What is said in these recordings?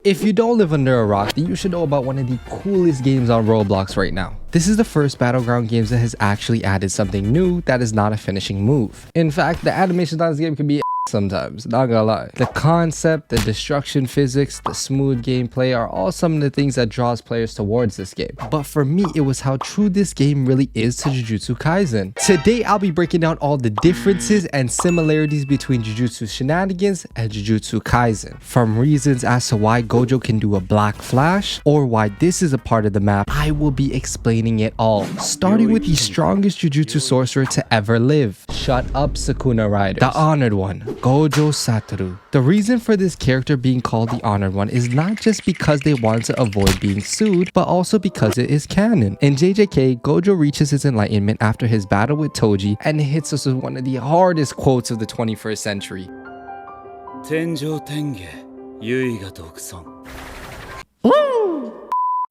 If you don't live under a rock, then you should know about one of the coolest games on Roblox right now. This is the first Battleground games that has actually added something new that is not a finishing move. In fact, the animations on this game can be sometimes, not gonna lie. The concept, the destruction physics, the smooth gameplay are all some of the things that draws players towards this game. But for me, it was how true this game really is to Jujutsu Kaisen. Today, I'll be breaking down all the differences and similarities between Jujutsu Shenanigans and Jujutsu Kaisen. From reasons as to why Gojo can do a black flash, or why this is a part of the map, I will be explaining it all. Starting with the strongest Jujutsu sorcerer to ever live. Shut up, Sukuna Riders. The Honored One, Gojo Satoru. The reason for this character being called the Honored One is not just because they want to avoid being sued, but also because it is canon. In JJK, Gojo reaches his enlightenment after his battle with Toji and hits us with one of the hardest quotes of the 21st century.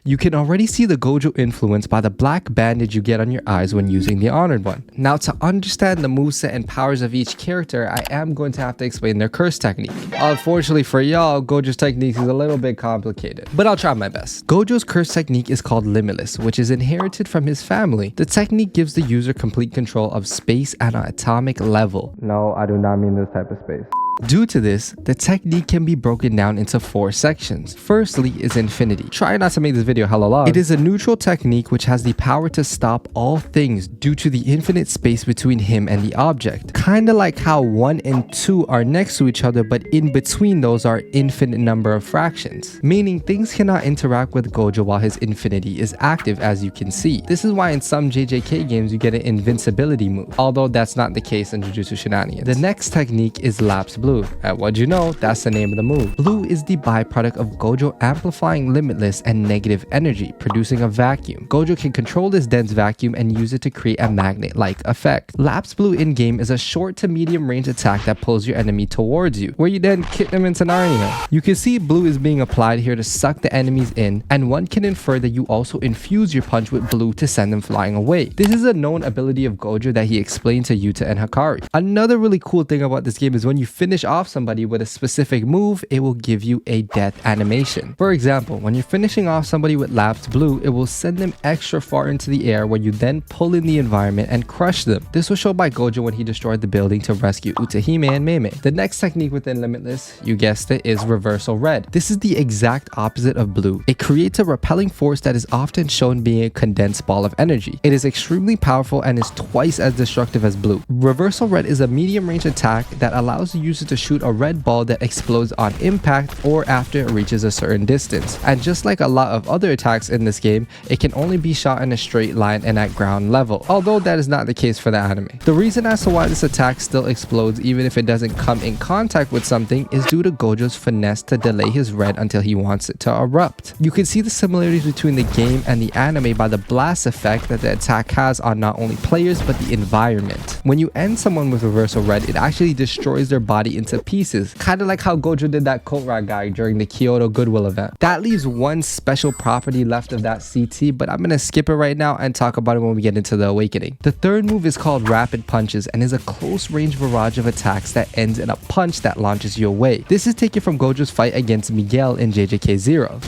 You can already see the Gojo influence by the black bandage you get on your eyes when using the Honored One. Now, to understand the moveset and powers of each character, I am going to have to explain their curse technique. Unfortunately for y'all, Gojo's technique is a little bit complicated, but I'll try my best. Gojo's curse technique is called Limitless, which is inherited from his family. The technique gives the user complete control of space at an atomic level. No, I do not mean this type of space. Due to this, the technique can be broken down into 4 sections. Firstly is Infinity. Try not to make this video hella long. It is a neutral technique which has the power to stop all things due to the infinite space between him and the object. Kinda like how 1 and 2 are next to each other, but in between those are infinite number of fractions. Meaning things cannot interact with Gojo while his infinity is active, as you can see. This is why in some JJK games you get an invincibility move, although that's not the case in Jujutsu Shenanigans. The next technique is Lapse Blue. And what you know, that's the name of the move. Blue is the byproduct of Gojo amplifying limitless and negative energy, producing a vacuum. Gojo can control this dense vacuum and use it to create a magnet-like effect. Lapse Blue in-game is a short to medium range attack that pulls your enemy towards you, where you then kick them into Narnia. You can see blue is being applied here to suck the enemies in, and one can infer that you also infuse your punch with blue to send them flying away. This is a known ability of Gojo that he explained to Yuta and Hikari. Another really cool thing about this game is when you finish off somebody with a specific move, it will give you a death animation. For example, when you're finishing off somebody with Lapse Blue, it will send them extra far into the air where you then pull in the environment and crush them. This was shown by Gojo when he destroyed the building to rescue Utahime and Meme. The next technique within Limitless, you guessed it, is Reversal Red. This is the exact opposite of blue. It creates a repelling force that is often shown being a condensed ball of energy. It is extremely powerful and is twice as destructive as blue. Reversal Red is a medium range attack that allows the user to shoot a red ball that explodes on impact or after it reaches a certain distance. And just like a lot of other attacks in this game, it can only be shot in a straight line and at ground level, although that is not the case for the anime. The reason as to why this attack still explodes even if it doesn't come in contact with something is due to Gojo's finesse to delay his red until he wants it to erupt. You can see the similarities between the game and the anime by the blast effect that the attack has on not only players but the environment. When you end someone with Reversal Red, it actually destroys their body into pieces, kind of like how Gojo did that coat rack guy during the Kyoto Goodwill event. That leaves one special property left of that CT, but I'm gonna skip it right now and talk about it when we get into the Awakening. The third move is called Rapid Punches and is a close range barrage of attacks that ends in a punch that launches you away. This is taken from Gojo's fight against Miguel in JJK 0.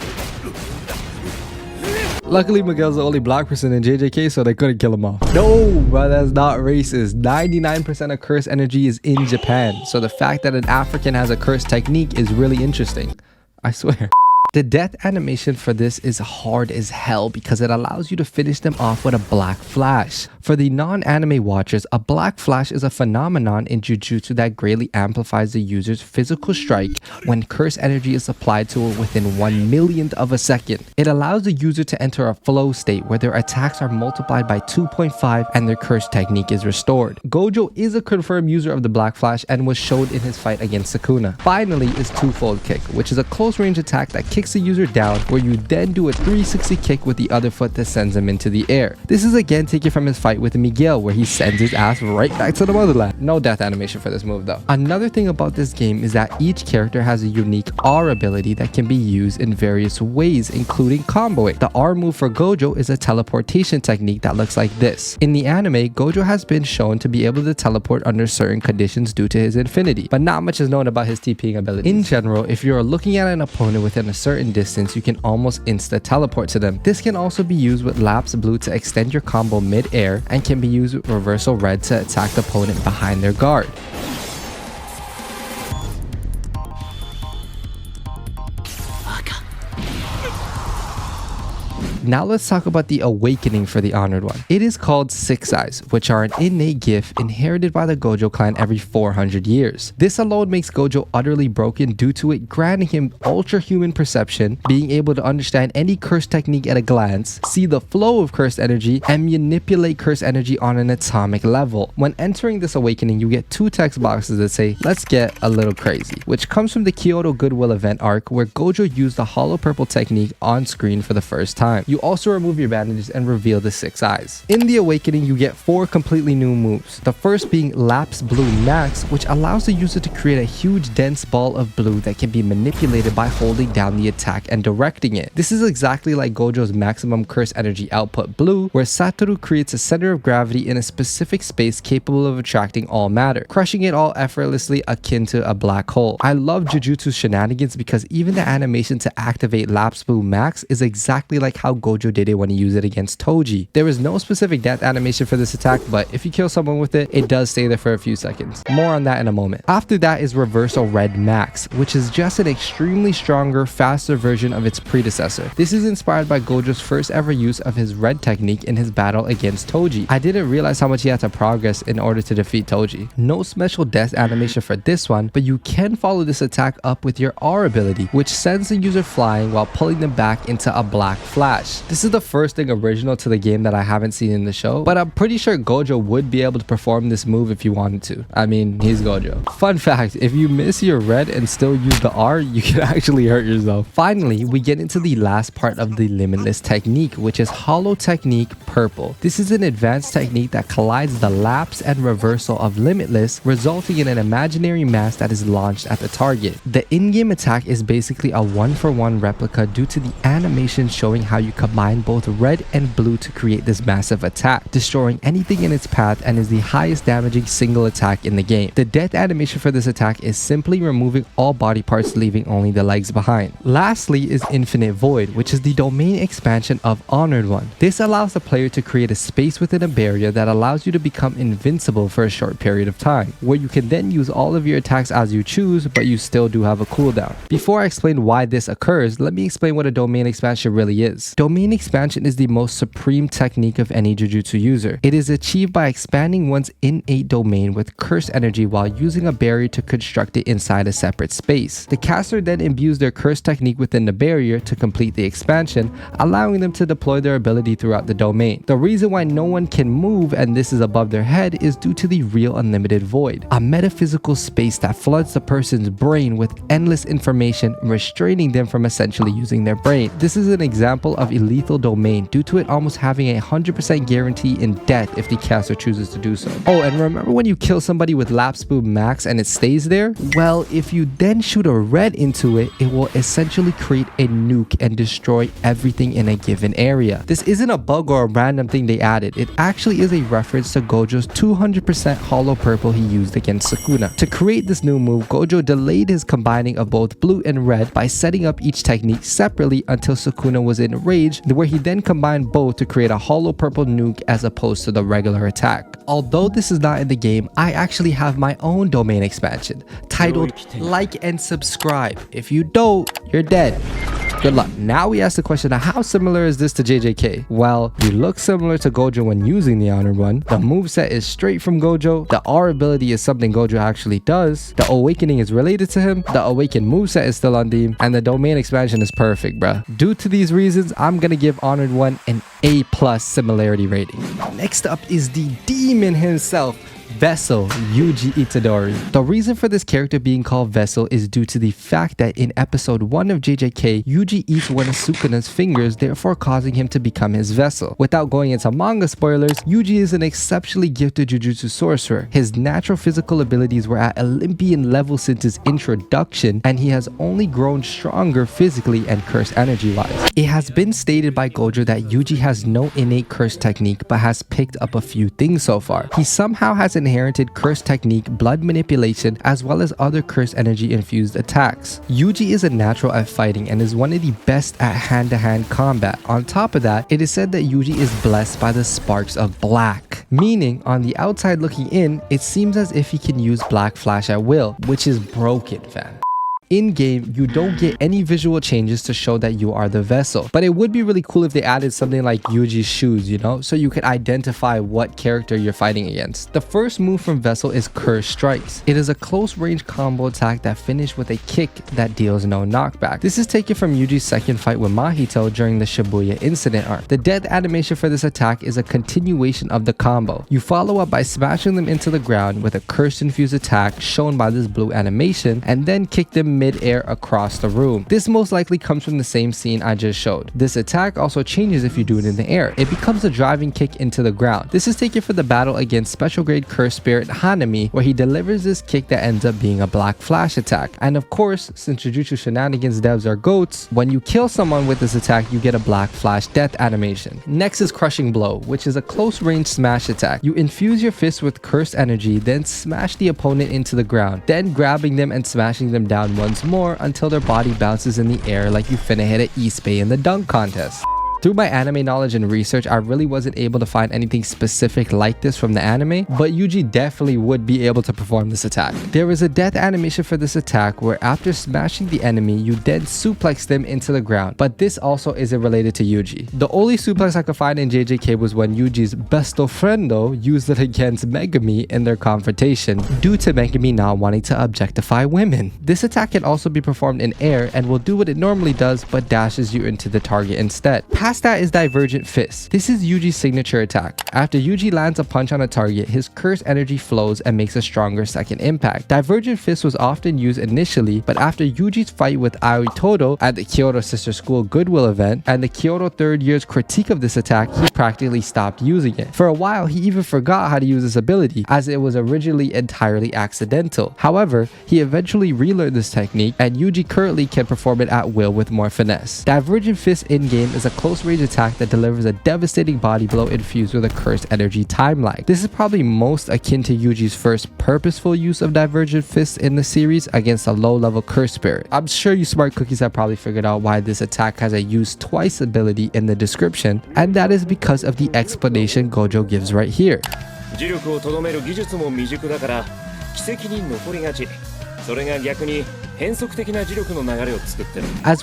Luckily, Miguel's the only black person in JJK, so they couldn't kill him off. No, bro, that's not racist. 99% of curse energy is in Japan, so the fact that an African has a curse technique is really interesting. I swear. The death animation for this is hard as hell because it allows you to finish them off with a black flash. For the non-anime watchers, a black flash is a phenomenon in Jujutsu that greatly amplifies the user's physical strike when curse energy is applied to it within 1/1,000,000th of a second. It allows the user to enter a flow state where their attacks are multiplied by 2.5 and their curse technique is restored. Gojo is a confirmed user of the black flash and was shown in his fight against Sukuna. Finally is Twofold Kick, which is a close range attack that kicks the user down where you then do a 360 kick with the other foot that sends him into the air. This is again taken from his fight fight with Miguel where he sends his ass right back to the motherland. No death animation for this move though. Another thing about this game is that each character has a unique R ability that can be used in various ways, including comboing. The R move for Gojo is a teleportation technique that looks like this. In the anime, Gojo has been shown to be able to teleport under certain conditions due to his infinity, but not much is known about his TPing ability. In general, if you're looking at an opponent within a certain distance, you can almost insta-teleport to them. This can also be used with Lapse Blue to extend your combo mid-air and can be used with Reversal Red to attack the opponent behind their guard. Now let's talk about the awakening for the Honored One. It is called Six Eyes, which are an innate gift inherited by the Gojo clan every 400 years. This alone makes Gojo utterly broken due to it granting him ultra-human perception, being able to understand any curse technique at a glance, see the flow of cursed energy, and manipulate cursed energy on an atomic level. When entering this awakening, you get two text boxes that say, "Let's get a little crazy," which comes from the Kyoto Goodwill event arc where Gojo used the Hollow Purple technique on screen for the first time. You also remove your bandages and reveal the Six Eyes. In the awakening, you get 4 completely new moves. The first being Lapse Blue Max, which allows the user to create a huge dense ball of blue that can be manipulated by holding down the attack and directing it. This is exactly like Gojo's maximum curse energy output Blue, where Satoru creates a center of gravity in a specific space capable of attracting all matter, crushing it all effortlessly akin to a black hole. I love Jujutsu Shenanigans because even the animation to activate Lapse Blue Max is exactly like how Gojo did it when he used it against Toji. There is no specific death animation for this attack, but if you kill someone with it, it does stay there for a few seconds. More on that in a moment. After that is Reversal Red Max, which is just an extremely stronger, faster version of its predecessor. This is inspired by Gojo's first ever use of his red technique in his battle against Toji. I didn't realize how much he had to progress in order to defeat Toji. No special death animation for this one, but you can follow this attack up with your R ability, which sends the user flying while pulling them back into a black flash. This is the first thing original to the game that I haven't seen in the show, but I'm pretty sure Gojo would be able to perform this move if he wanted to. I mean, he's Gojo. Fun fact, if you miss your red and still use the R, you can actually hurt yourself. Finally, we get into the last part of the Limitless technique, which is Hollow Technique Purple. This is an advanced technique that collides the lapse and reversal of Limitless, resulting in an imaginary mass that is launched at the target. The in-game attack is basically a one-for-one replica due to the animation showing how you combine both red and blue to create this massive attack, destroying anything in its path, and is the highest damaging single attack in the game. The death animation for this attack is simply removing all body parts, leaving only the legs behind. Lastly is Infinite Void, which is the domain expansion of Honored One. This allows the player to create a space within a barrier that allows you to become invincible for a short period of time, where you can then use all of your attacks as you choose, but you still do have a cooldown. Before I explain why this occurs, let me explain what a domain expansion really is. Domain expansion is the most supreme technique of any Jujutsu user. It is achieved by expanding one's innate domain with curse energy while using a barrier to construct it inside a separate space. The caster then imbues their curse technique within the barrier to complete the expansion, allowing them to deploy their ability throughout the domain. The reason why no one can move and this is above their head is due to the real unlimited void, a metaphysical space that floods the person's brain with endless information, restraining them from essentially using their brain. This is an example of a lethal domain due to it almost having a 100% guarantee in death if the caster chooses to do so. Oh, and remember when you kill somebody with Lapse Blue Max and it stays there? Well, if you then shoot a red into it, it will essentially create a nuke and destroy everything in a given area. This isn't a bug or a random thing they added. It actually is a reference to Gojo's 200% Hollow Purple he used against Sukuna. To create this new move, Gojo delayed his combining of both blue and red by setting up each technique separately until Sukuna was enraged, where he then combined both to create a Hollow Purple nuke as opposed to the regular attack. Although this is not in the game, I actually have my own domain expansion titled Like and Subscribe. If you don't, you're dead. Good luck. Now we ask the question, how similar is this to JJK? Well, you look similar to Gojo when using the Honored One. The moveset is straight from Gojo. The R ability is something Gojo actually does. The Awakening is related to him. The Awakened moveset is still on theme. And the domain expansion is perfect, bruh. Due to these reasons, I'm gonna give Honored One an A+ similarity rating. Next up is the demon himself, Vessel Yuji Itadori. The reason for this character being called Vessel is due to the fact that in episode 1 of JJK, Yuji eats one of Sukuna's fingers, therefore causing him to become his vessel. Without going into manga spoilers, Yuji is an exceptionally gifted Jujutsu sorcerer. His natural physical abilities were at Olympian level since his introduction, and he has only grown stronger physically and curse energy wise. It has been stated by Gojo that Yuji has no innate curse technique but has picked up a few things so far. He somehow has inherited curse technique, blood manipulation, as well as other curse energy infused attacks. Yuji is a natural at fighting and is one of the best at hand-to-hand combat. On top of that, it is said that Yuji is blessed by the sparks of black, meaning on the outside looking in, it seems as if he can use black flash at will, which is broken, fam. In-game, you don't get any visual changes to show that you are the vessel, but it would be really cool if they added something like Yuji's shoes, you know, so you could identify what character you're fighting against. The first move from Vessel is Curse Strikes. It is a close-range combo attack that finishes with a kick that deals no knockback. This is taken from Yuji's second fight with Mahito during the Shibuya incident arc. The death animation for this attack is a continuation of the combo. You follow up by smashing them into the ground with a curse-infused attack shown by this blue animation, and then kick them mid-air across the room. This most likely comes from the same scene I just showed. This attack also changes if you do it in the air. It becomes a driving kick into the ground. This is taken for the battle against special grade curse spirit Hanami, where he delivers this kick that ends up being a black flash attack. And of course, since Jujutsu Shenanigans devs are goats, when you kill someone with this attack, you get a black flash death animation. Next is Crushing Blow, which is a close range smash attack. You infuse your fist with cursed energy, then smash the opponent into the ground, then grabbing them and smashing them down once more until their body bounces in the air like you finna hit an East Bay in the dunk contest. Through my anime knowledge and research, I really wasn't able to find anything specific like this from the anime, but Yuji definitely would be able to perform this attack. There is a death animation for this attack where after smashing the enemy, you then suplex them into the ground, but this also isn't related to Yuji. The only suplex I could find in JJK was when Yuji's besto friendo used it against Megumi in their confrontation, due to Megumi not wanting to objectify women. This attack can also be performed in air and will do what it normally does, but dashes you into the target instead. Past that is Divergent Fist. This is Yuji's signature attack. After Yuji lands a punch on a target, his curse energy flows and makes a stronger second impact. Divergent Fist was often used initially, but after Yuji's fight with Aoitoto at the Kyoto Sister School Goodwill event and the Kyoto third year's critique of this attack, he practically stopped using it. For a while, he even forgot how to use this ability, as it was originally entirely accidental. However, he eventually relearned this technique, and Yuji currently can perform it at will with more finesse. Divergent Fist in-game is a close range attack that delivers a devastating body blow infused with a cursed energy time lag. This is probably most akin to Yuji's first purposeful use of Divergent Fist in the series against a low-level curse spirit. I'm sure you smart cookies have probably figured out why this attack has a use twice ability in the description, and that is because of the explanation Gojo gives right here. 磁力をとどめる技術も未熟だから奇跡に残りがち。それが逆に As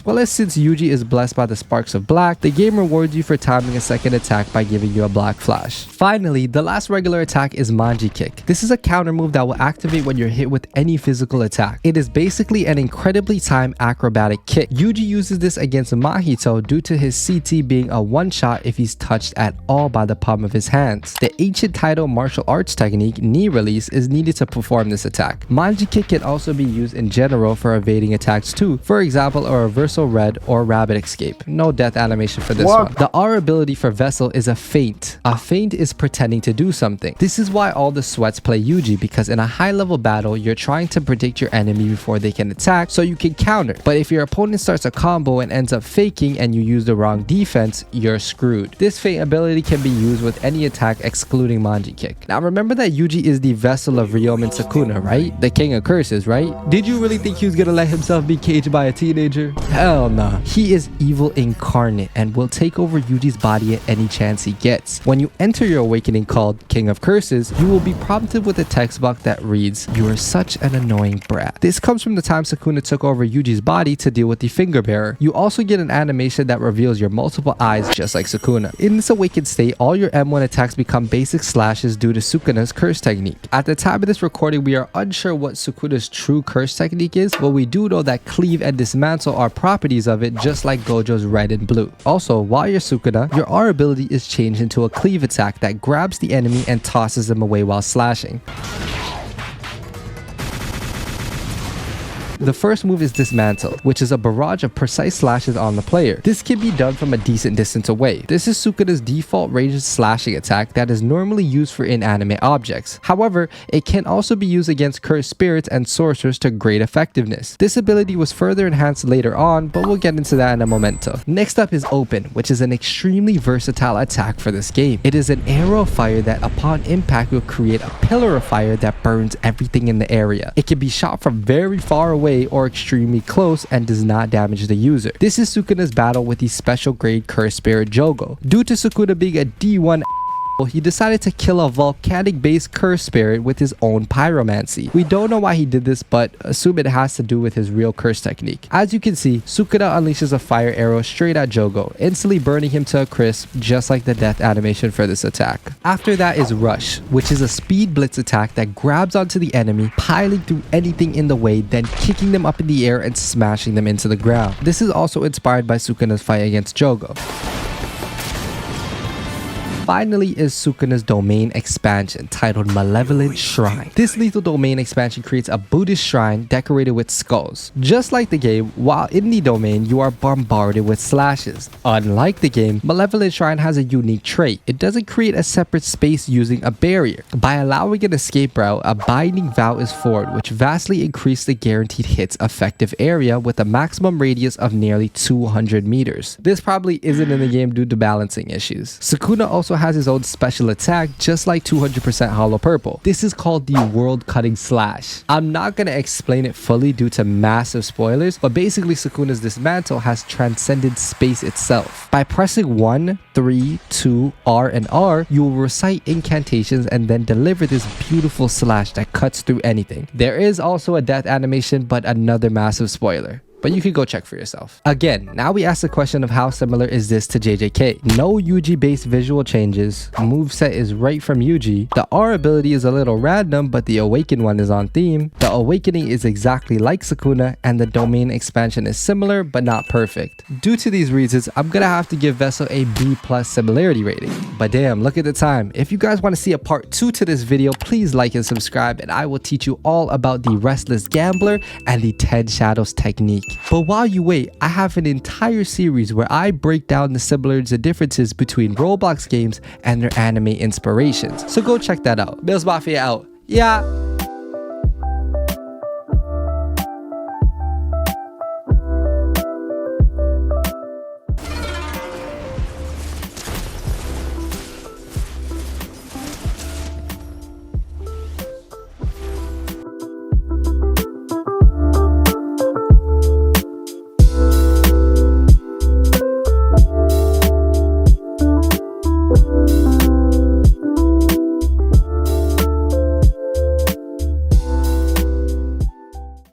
well as since Yuji is blessed by the sparks of black, the game rewards you for timing a second attack by giving you a black flash. Finally, the last regular attack is Manji Kick. This is a counter move that will activate when you're hit with any physical attack. It is basically an incredibly timed acrobatic kick. Yuji uses this against Mahito due to his CT being a one-shot if he's touched at all by the palm of his hands. The ancient title martial arts technique, knee release, is needed to perform this attack. Manji Kick can also be used in general for evading attacks too. For example, a reversal red or rabbit escape. No death animation for this one. The R ability for Vessel is a feint. A feint is pretending to do something. This is why all the sweats play Yuji, because in a high level battle, you're trying to predict your enemy before they can attack so you can counter. But if your opponent starts a combo and ends up faking and you use the wrong defense, you're screwed. This feint ability can be used with any attack excluding Manji Kick. Now remember that Yuji is the vessel of Ryomen Sukuna, right? The king of curses, right? Did you really think he was gonna let himself be caged by a teenager? Hell nah. He is evil incarnate and will take over Yuji's body at any chance he gets. When you enter your awakening called King of Curses, you will be prompted with a text box that reads, "You are such an annoying brat." This comes from the time Sukuna took over Yuji's body to deal with the finger bearer. You also get an animation that reveals your multiple eyes just like Sukuna. In this awakened state, all your M1 attacks become basic slashes due to Sukuna's curse technique. At the time of this recording, we are unsure what Sukuna's true curse technique is, but we do know that cleave and dismantle are properties of it, just like Gojo's red and blue. Also, while you're Sukuna, your R ability is changed into a cleave attack that grabs the enemy and tosses them away while slashing. The first move is Dismantle, which is a barrage of precise slashes on the player. This can be done from a decent distance away. This is Sukuna's default ranged slashing attack that is normally used for inanimate objects. However, it can also be used against cursed spirits and sorcerers to great effectiveness. This ability was further enhanced later on, but we'll get into that in a momento. Next up is Open, which is an extremely versatile attack for this game. It is an arrow of fire that upon impact will create a pillar of fire that burns everything in the area. It can be shot from very far away or extremely close and does not damage the user. This is Sukuna's battle with the special grade cursed spirit Jogo. Due to Sukuna being a D1 he decided to kill a volcanic-based cursed spirit with his own pyromancy. We don't know why he did this, but assume it has to do with his real curse technique. As you can see, Sukuna unleashes a fire arrow straight at Jogo, instantly burning him to a crisp, just like the death animation for this attack. After that is Rush, which is a speed blitz attack that grabs onto the enemy, piling through anything in the way, then kicking them up in the air and smashing them into the ground. This is also inspired by Sukuna's fight against Jogo. Finally is Sukuna's domain expansion titled Malevolent Shrine. This lethal domain expansion creates a Buddhist shrine decorated with skulls. Just like the game, while in the domain, you are bombarded with slashes. Unlike the game, Malevolent Shrine has a unique trait. It doesn't create a separate space using a barrier. By allowing an escape route, a binding vow is formed, which vastly increases the guaranteed hits effective area with a maximum radius of nearly 200 meters. This probably isn't in the game due to balancing issues. Sukuna also has his own special attack, just like 200% Hollow Purple. This is called the World Cutting Slash. I'm not going to explain it fully due to massive spoilers, but basically Sukuna's Dismantle has transcended space itself. By pressing 1, 3, 2, R, and R, you will recite incantations and then deliver this beautiful slash that cuts through anything. There is also a death animation, but another massive spoiler. But you can go check for yourself. Again, now we ask the question of how similar is this to JJK? No Yuji based visual changes, moveset is right from Yuji, the R ability is a little random but the Awaken one is on theme, the Awakening is exactly like Sukuna, and the domain expansion is similar but not perfect. Due to these reasons, I'm gonna have to give Vessel a B+ similarity rating. But damn, look at the time. If you guys want to see a part 2 to this video, please like and subscribe and I will teach you all about the Restless Gambler and the 10 Shadows technique. But while you wait, I have an entire series where I break down the similarities and differences between Roblox games and their anime inspirations. So go check that out. Millz Mafia out. Yeah.